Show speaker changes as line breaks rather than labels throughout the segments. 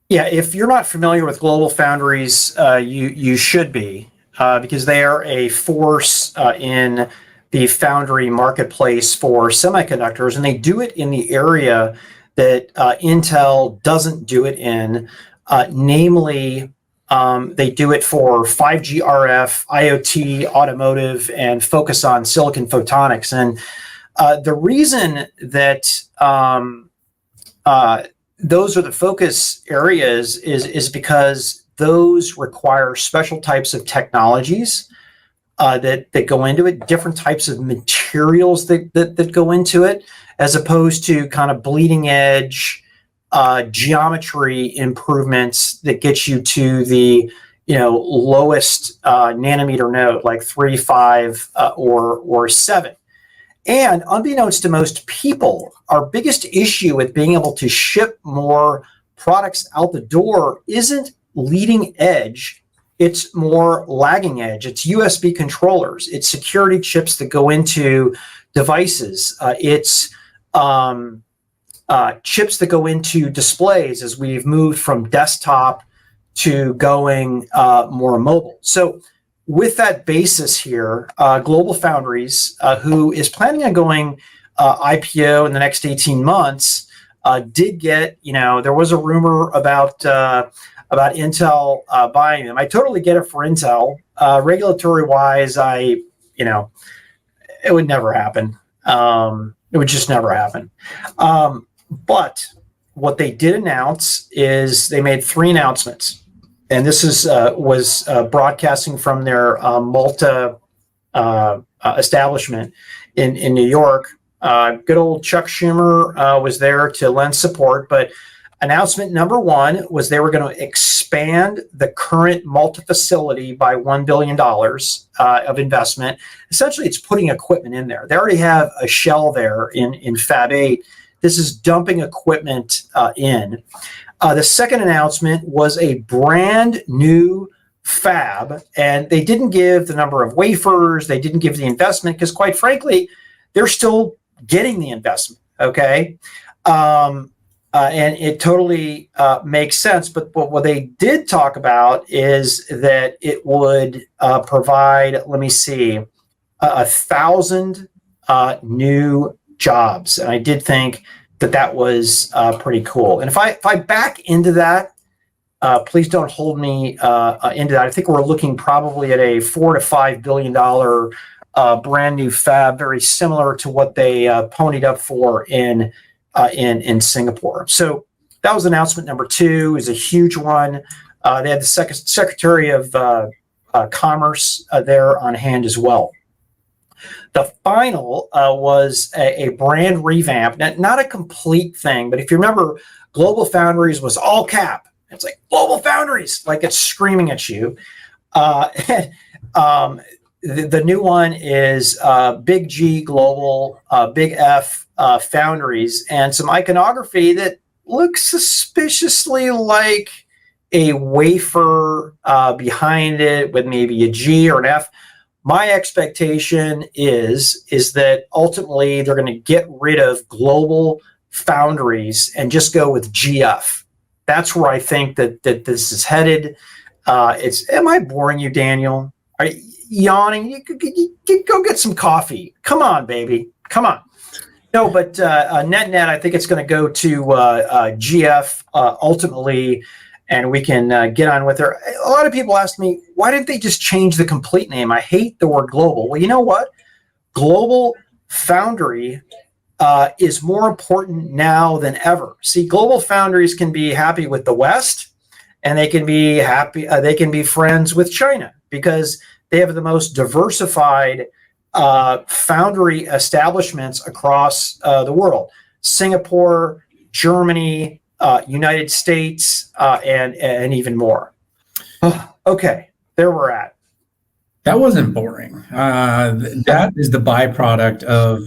Yeah, if you're not familiar with GlobalFoundries, you should be, because they are a force in the foundry marketplace for semiconductors, and they do it in the area that Intel doesn't do it in, namely. They do it for 5G RF, IoT, automotive, and focus on silicon photonics. And the reason that those are the focus areas is because those require special types of technologies that go into it, different types of materials that go into it, as opposed to kind of bleeding edge geometry improvements that get you to the lowest nanometer node, like 3, 5, or 7. And unbeknownst to most people, our biggest issue with being able to ship more products out the door isn't leading edge. It's more lagging edge. It's USB controllers. It's security chips that go into devices. It's chips that go into displays as we've moved from desktop to going more mobile. So with that basis here, GlobalFoundries, who is planning on going IPO in the next 18 months, did get, there was a rumor about Intel buying them. I totally get it for Intel. Regulatory wise, it would never happen. It would just never happen. But what they did announce is they made 3 announcements. And this was broadcasting from their Malta establishment in New York. Good old Chuck Schumer was there to lend support. But announcement number 1 was they were going to expand the current Malta facility by $1 billion of investment. Essentially, it's putting equipment in there. They already have a shell there in Fab 8. This is dumping equipment in. The second announcement was a brand new fab, and they didn't give the number of wafers. They didn't give the investment because, quite frankly, they're still getting the investment. Okay, and it totally makes sense. But what they did talk about is that it would provide, 1,000 new jobs, and I did think that was pretty cool. And if I back into that, please don't hold me into that. I think we're looking probably at a $4 to $5 billion brand new fab, very similar to what they ponied up for in Singapore. So that was announcement number 2. Is a huge one. They had the Secretary of Commerce there on hand as well. The final was a brand revamp, not a complete thing, but if you remember, GlobalFoundries was all cap. It's like GlobalFoundries, like it's screaming at you. The new one is Big G Global, Big F Foundries, and some iconography that looks suspiciously like a wafer behind it with maybe a G or an F. My expectation is that ultimately they're going to get rid of GlobalFoundries and just go with GF. That's where I think that this is headed. Am I boring you, Daniel? Are you yawning? You go get some coffee. Come on, baby. Come on. No, but net, I think it's going to go to GF ultimately. And we can get on with her. A lot of people ask me, why didn't they just change the complete name? I hate the word global. Well, you know what? Global Foundry is more important now than ever. See, GlobalFoundries can be happy with the West, and they can be happy. They can be friends with China because they have the most diversified foundry establishments across the world. Singapore, Germany, United States, and even more. Okay, there we're at.
That wasn't boring. That is the byproduct of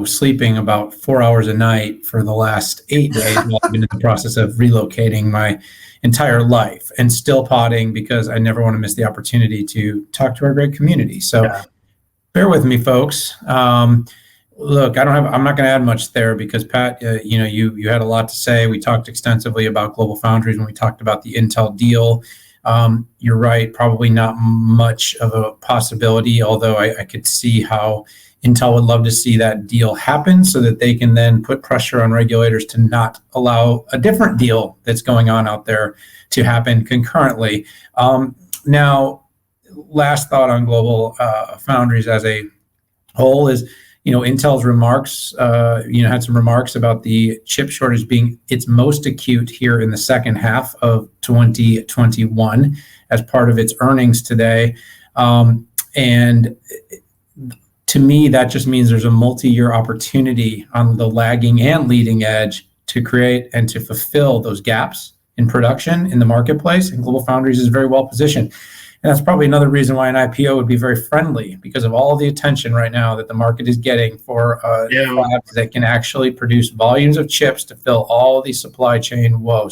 sleeping about 4 hours a night for the last 8 days while I've been in the process of relocating my entire life and still potting because I never want to miss the opportunity to talk to our great community. So bear with me, folks. Look, I'm not going to add much there because Pat, you had a lot to say. We talked extensively about GlobalFoundries when we talked about the Intel deal. You're right, probably not much of a possibility, although I could see how Intel would love to see that deal happen so that they can then put pressure on regulators to not allow a different deal that's going on out there to happen concurrently. Now, last thought on GlobalFoundries as a whole is, Intel's remarks, had some remarks about the chip shortage being its most acute here in the second half of 2021 as part of its earnings today. And to me, that just means there's a multi-year opportunity on the lagging and leading edge to create and to fulfill those gaps in production in the marketplace. And GlobalFoundries is very well positioned. And that's probably another reason why an IPO would be very friendly, because of all the attention right now that the market is getting for fabs that can actually produce volumes of chips to fill all these supply chain woes.